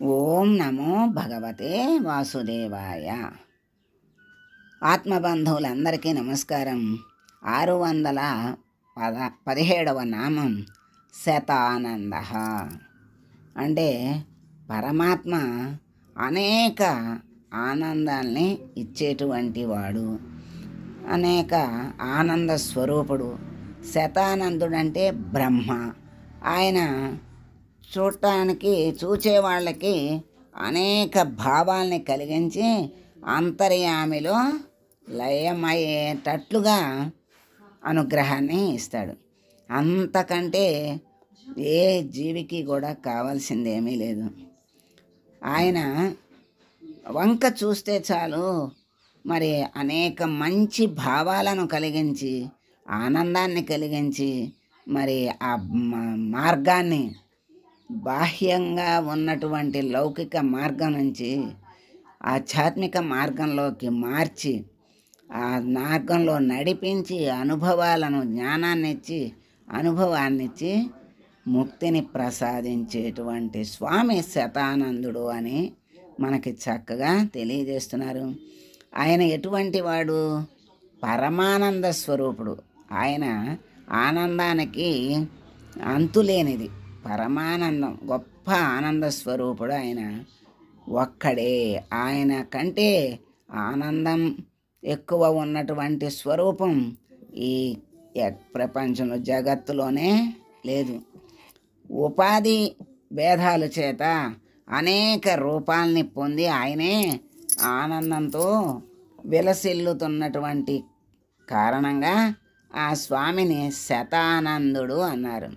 ఓం నమో భగవతే వాసుదేవాయ. ఆత్మబంధువులందరికీ నమస్కారం. 617వ నామం శతానంద. అంటే పరమాత్మ అనేక ఆనందాల్ని ఇచ్చేటువంటి వాడు, అనేక ఆనంద స్వరూపుడు. శతానందుడంటే బ్రహ్మ. ఆయన చూచే వాళ్ళకి అనేక భావాల్ని కలిగించి అంతర్యామిలో లయమయ్యేటట్లుగా అనుగ్రహాన్ని ఇస్తాడు. అంతకంటే ఏ జీవికి కూడా కావాల్సిందేమీ లేదు. ఆయన వంక చూస్తే చాలు మరి అనేక మంచి భావాలను కలిగించి ఆనందాన్ని కలిగించి మరి ఆ మార్గాన్ని బాహ్యంగా ఉన్నటువంటి లౌకిక మార్గం నుంచి ఆధ్యాత్మిక మార్గంలోకి మార్చి ఆ మార్గంలో నడిపించి జ్ఞానాన్నిచ్చి అనుభవాన్నిచ్చి ముక్తిని ప్రసాదించేటువంటి స్వామి శతానందుడు అని మనకి చక్కగా తెలియజేస్తున్నారు. ఆయన ఎటువంటి వాడు? పరమానంద స్వరూపుడు. ఆయన ఆనందానికి అంతులేనిది. పరమానందం, గొప్ప ఆనంద స్వరూపుడు ఆయన ఒక్కడే. ఆయన కంటే ఆనందం ఎక్కువ ఉన్నటువంటి స్వరూపం ఈ ప్రపంచంలో జగత్తులోనే లేదు. ఉపాధి భేదాల చేత అనేక రూపాల్ని పొంది ఆయనే ఆనందంతో విలసిల్లుతున్నటువంటి కారణంగా ఆ స్వామిని శతానందుడు అన్నారు.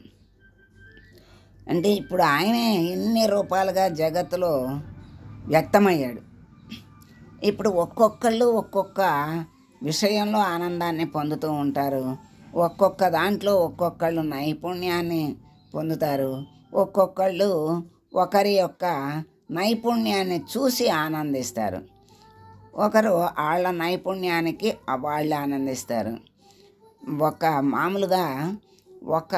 అంటే ఇప్పుడు ఆయనే ఎన్ని రూపాలుగా జగత్తులో వ్యక్తమయ్యాడు. ఇప్పుడు ఒక్కొక్కళ్ళు ఒక్కొక్క విషయంలో ఆనందాన్ని పొందుతూ ఉంటారు. ఒక్కొక్క దాంట్లో ఒక్కొక్కళ్ళు నైపుణ్యాన్ని పొందుతారు. ఒక్కొక్కళ్ళు ఒకరి యొక్క నైపుణ్యాన్ని చూసి ఆనందిస్తారు. ఒకరు వాళ్ళ నైపుణ్యానికి వాళ్ళు ఆనందిస్తారు. మామూలుగా ఒక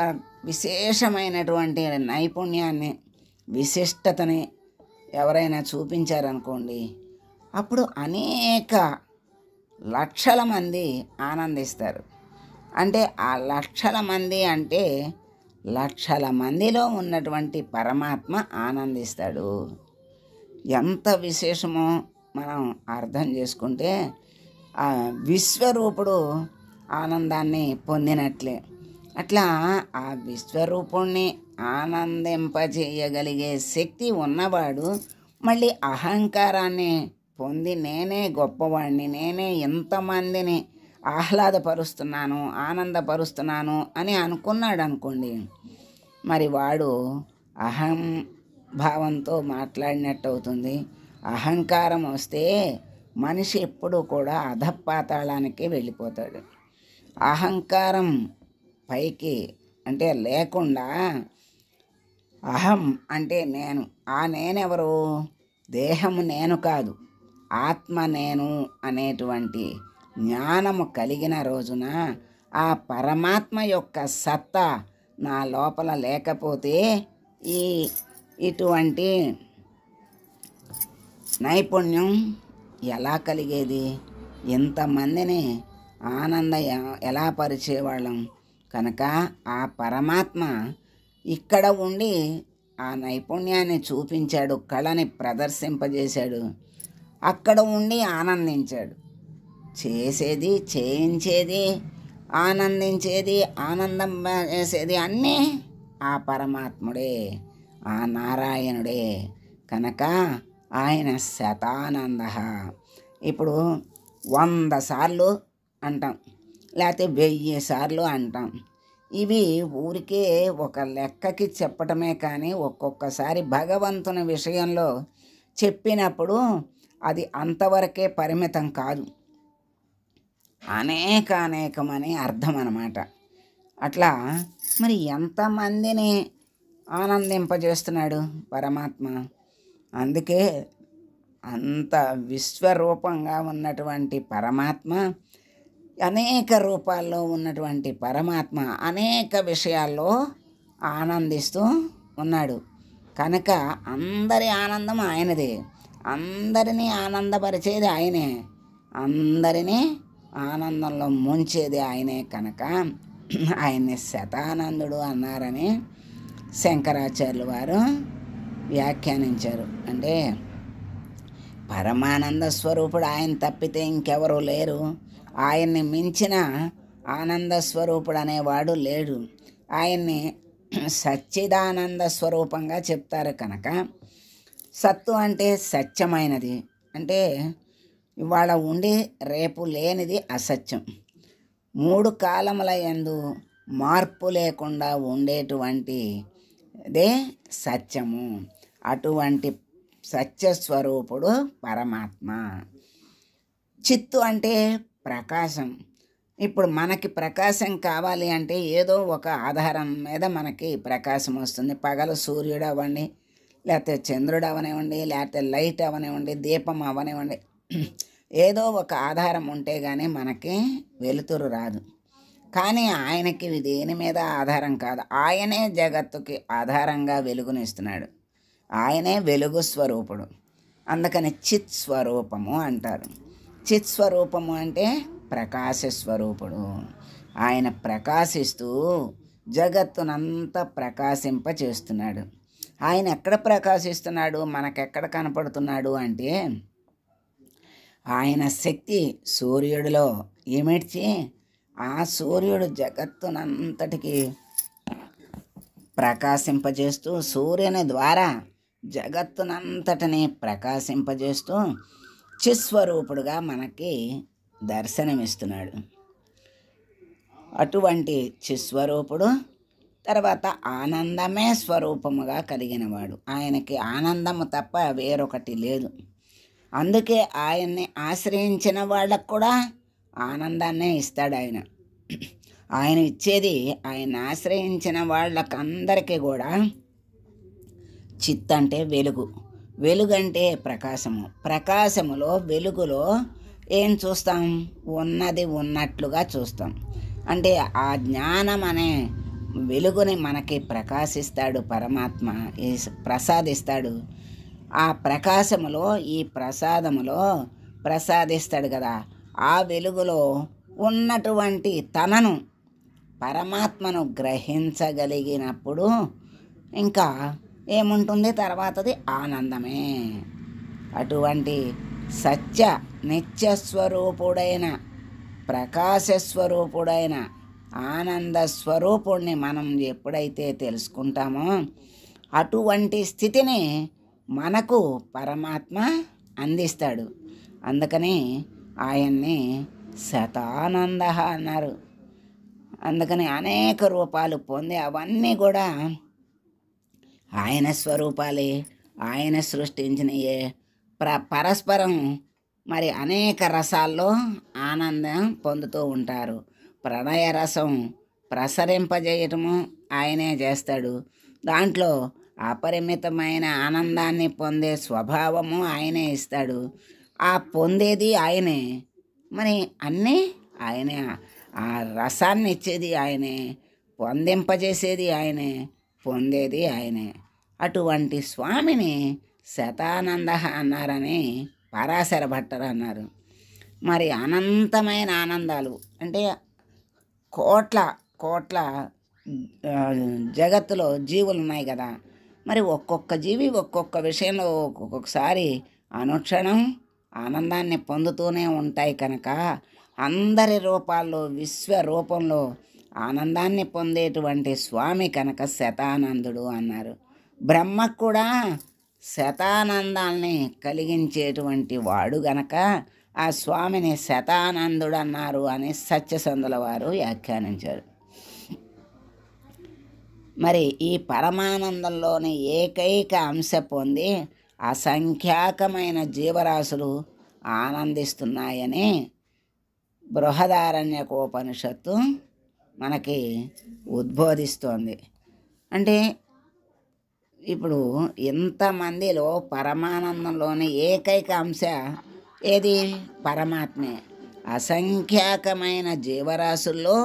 విశేషమైనటువంటి నైపుణ్యాన్ని, విశిష్టతని ఎవరైనా చూపించారనుకోండి, అప్పుడు అనేక లక్షల మంది ఆనందిస్తారు. అంటే ఆ లక్షల మంది అంటే లక్షల మందిలో ఉన్నటువంటి పరమాత్మ ఆనందిస్తాడు. ఎంత విశేషమో మనం అర్థం చేసుకుంటే ఆ విశ్వరూపుడు ఆనందాన్ని పొందినట్లే. అట్లా ఆ విశ్వరూపుణ్ణి ఆనందింపజేయగలిగే శక్తి ఉన్నవాడు మళ్ళీ అహంకారాన్ని పొంది నేనే గొప్పవాడిని, నేనే ఎంతమందిని ఆహ్లాదపరుస్తున్నాను, ఆనందపరుస్తున్నాను అని అనుకున్నాడు అనుకోండి, మరి వాడు అహం భావంతో మాట్లాడినట్టు అవుతుంది. అహంకారం వస్తే మనిషి ఎప్పుడూ కూడా అధపాతాళానికి వెళ్ళిపోతాడు. అహంకారం పైకి అంటే లేకుండా అహం అంటే నేను, ఆ నేనెవరు? దేహము నేను కాదు, ఆత్మ నేను అనేటువంటి జ్ఞానము కలిగిన రోజున ఆ పరమాత్మ యొక్క సత్తా నా లోపల లేకపోతే ఇటువంటి నైపుణ్యం ఎలా కలిగేది? ఎంతమందిని ఎలా పరిచేవాళ్ళం? కనుక ఆ పరమాత్మ ఇక్కడ ఉండి ఆ నైపుణ్యాన్ని చూపించాడు, కళని ప్రదర్శింపజేశాడు. అక్కడ ఉండి ఆనందించాడు. చేసేది, చేయించేది, ఆనందించేది, ఆనందం చేసేది అన్నీ ఆ పరమాత్ముడే, ఆ నారాయణుడే. కనుక ఆయన శతానంద. ఇప్పుడు 100 సార్లు అంటాం, లేకపోతే 1000 సార్లు అంటాం. ఇవి ఊరికే ఒక లెక్కకి చెప్పటమే కానీ ఒక్కొక్కసారి భగవంతుని విషయంలో చెప్పినప్పుడు అంతవరకే పరిమితం కాదు, అనేకమని అర్థం అన్నమాట. అట్లా మరి ఎంతమందిని ఆనందింపజేస్తున్నాడు పరమాత్మ. అందుకే అంత విశ్వరూపంగా ఉన్నటువంటి పరమాత్మ, అనేక రూపాల్లో ఉన్నటువంటి పరమాత్మ అనేక విషయాల్లో ఆనందిస్తూ ఉన్నాడు. కనుక అందరి ఆనందం ఆయనదే, అందరినీ ఆనందపరిచేది ఆయనే, అందరినీ ఆనందంలో ముంచేది ఆయనే. కనుక ఆయన్ని శతానందుడు అన్నారని శంకరాచార్యులు వారు వ్యాఖ్యానించారు. అంటే పరమానంద స్వరూపుడు ఆయన తప్పితే ఇంకెవరూ లేరు. ఆయన్ని మించిన ఆనంద స్వరూపుడు అనేవాడు లేడు. ఆయన్ని సచ్చిదానంద స్వరూపంగా చెప్తారు. కనుక సత్తు అంటే సత్యమైనది, అంటే ఇవాళ ఉండి రేపు లేనిది అసత్యం. 3 కాలముల యందు మార్పు లేకుండా ఉండేటువంటిదే సత్యము. అటువంటి సత్యస్వరూపుడు పరమాత్మ. చిత్తు అంటే ప్రకాశం. ఇప్పుడు మనకి ప్రకాశం కావాలి అంటే ఏదో ఒక ఆధారం మీద మనకి ప్రకాశం వస్తుంది. పగలు సూర్యుడు అవ్వండి, లేకపోతే చంద్రుడు అవనివ్వండి, లేకపోతే లైట్ అవనివ్వండి, దీపం అవనివ్వండి, ఏదో ఒక ఆధారం ఉంటే కానీ మనకి వెలుతురు రాదు. కానీ ఆయనకి దేని మీద ఆధారం కాదు. ఆయనే జగత్తుకి ఆధారంగా వెలుగునిస్తున్నాడు. ఆయనే వెలుగు స్వరూపుడు. అందుకని చిత్ స్వరూపము అంటారు. చిత్ స్వరూపము అంటే ప్రకాశ స్వరూపుడు. ఆయన ప్రకాశిస్తూ జగత్తునంతా ప్రకాశింపచేస్తున్నాడు. ఆయన ఎక్కడ ప్రకాశిస్తున్నాడు, మనకెక్కడ కనపడుతున్నాడు అంటే ఆయన శక్తి సూర్యుడిలో ఇమిడ్చి ఆ సూర్యుడు జగత్తునంతటికి ప్రకాశింపజేస్తూ, సూర్యుని ద్వారా జగత్తునంతటిని ప్రకాశింపజేస్తూ చిస్వరూపుడుగా మనకి దర్శనమిస్తున్నాడు. అటువంటి చిస్వరూపుడు తర్వాత ఆనందమే స్వరూపముగా కలిగినవాడు. ఆయనకి ఆనందము తప్ప వేరొకటి లేదు. అందుకే ఆయన్ని ఆశ్రయించిన వాళ్ళకు కూడా ఆనందాన్నే ఇస్తాడు ఆయన. ఆయన ఇచ్చేది ఆయన ఆశ్రయించిన వాళ్ళకందరికీ కూడా చిత్ అంటే వెలుగు, వెలుగు అంటే ప్రకాశము. ప్రకాశములో వెలుగులో ఏం చూస్తాం? ఉన్నది ఉన్నట్లుగా చూస్తాం. అంటే ఆ జ్ఞానం అనే వెలుగుని మనకి ప్రకాశిస్తాడు పరమాత్మ, ప్రసాదిస్తాడు. ఆ ప్రకాశములో ఈ ప్రసాదములో ప్రసాదిస్తాడు కదా. ఆ వెలుగులో ఉన్నటువంటి తనను పరమాత్మను గ్రహించగలిగినప్పుడు ఇంకా ఏముంటుంది? తర్వాతది ఆనందమే. అటువంటి సత్య నిత్యస్వరూపుడైన ప్రకాశస్వరూపుడైన ఆనంద స్వరూపుణ్ణి మనం ఎప్పుడైతే తెలుసుకుంటామో అటువంటి స్థితిని మనకు పరమాత్మ అందిస్తాడు. అందుకని ఆయన్ని శతానంద అన్నారు. అందుకని అనేక రూపాలు పొంది అవన్నీ కూడా ఆయన స్వరూపాలే, ఆయన సృష్టించినయే. పరస్పరం మరి అనేక రసాల్లో ఆనందం పొందుతూ ఉంటారు. ప్రణయ రసం ప్రసరింపజేయటము ఆయనే చేస్తాడు. దాంట్లో అపరిమితమైన ఆనందాన్ని పొందే స్వభావము ఆయనే ఇస్తాడు. ఆ పొందేది ఆయనే, మరి అన్నీ ఆయనే. ఆ రసాన్ని ఇచ్చేది ఆయనే, పొందింపజేసేది ఆయనే, పొందేది ఆయనే. అటువంటి స్వామిని శతానంద అన్నారని పరాశర భట్టరు అన్నారు. మరి అనంతమైన ఆనందాలు అంటే కోట్ల కోట్ల జగత్తులో జీవులు ఉన్నాయి కదా. మరి ఒక్కొక్క జీవి ఒక్కొక్క విషయంలో ఒక్కొక్కసారి అనుక్షణం ఆనందాన్ని పొందుతూనే ఉంటాయి. కనుక అందరి రూపాల్లో విశ్వరూపంలో ఆనందాన్ని పొందేటువంటి స్వామి కనుక శతానందుడు అన్నారు. బ్రహ్మకు కూడా శతానందాల్ని కలిగించేటువంటి వాడు గనక ఆ స్వామిని శతానందుడు అన్నారు అని సత్యసంధుల వారు వ్యాఖ్యానించారు. మరి ఈ పరమానందంలోని ఏకైక అంశ పొంది అసంఖ్యాకమైన జీవరాశులు ఆనందిస్తున్నాయని బృహదారణ్యకోపనిషత్తు మనకి ఉద్బోధిస్తోంది. అంటే ఇప్పుడు ఇంతమందిలో పరమానందంలోని ఏకైక అంశ ఏది? పరమాత్మే. అసంఖ్యాకమైన జీవరాశుల్లో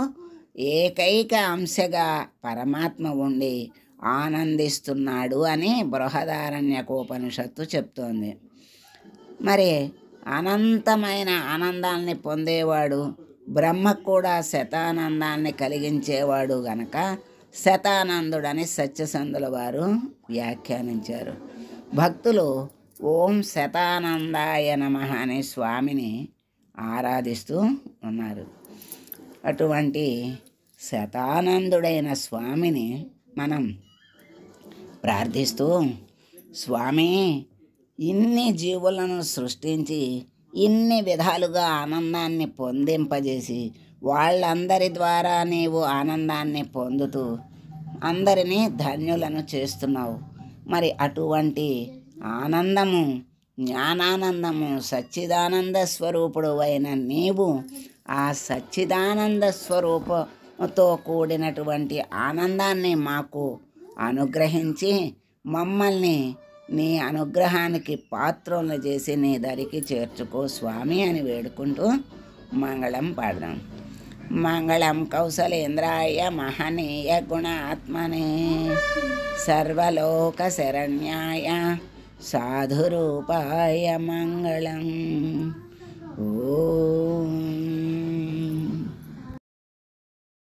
ఏకైక అంశగా పరమాత్మ ఉండి ఆనందిస్తున్నాడు అని బృహదారణ్యకోపనిషత్తు చెప్తోంది. మరి అనంతమైన ఆనందాన్ని పొందేవాడు, బ్రహ్మకు కూడా శతానందాన్ని కలిగించేవాడు గనక శతానందుడని సత్యసంధుల వారు వ్యాఖ్యానించారు. భక్తులు ఓం శతానందాయ నమః అనే స్వామిని ఆరాధిస్తూ ఉన్నారు. అటువంటి శతానందుడైన స్వామిని మనం ప్రార్థిస్తూ, స్వామి ఇన్ని జీవులను సృష్టించి ఇన్ని విధాలుగా ఆనందాన్ని పొందింపజేసి వాళ్ళందరి ద్వారా నీవు ఆనందాన్ని పొందుతూ అందరినీ ధన్యులను చేస్తున్నావు. మరి అటువంటి ఆనందము, జ్ఞానానందము, సచ్చిదానంద స్వరూపుడు అయిన నీవు ఆ సచ్చిదానంద స్వరూపంతో కూడినటువంటి ఆనందాన్ని మాకు అనుగ్రహించి మమ్మల్ని నీ అనుగ్రహానికి పాత్రలను చేసి నీ దరికి చేర్చుకో స్వామి అని వేడుకుంటూ మంగళం పాడదాం. మంగళం కౌసలేంద్రాయ మహనీయ గుణాత్మనే సర్వలోక శరణ్యాయ సాధురూపాయ మంగళం. ఓ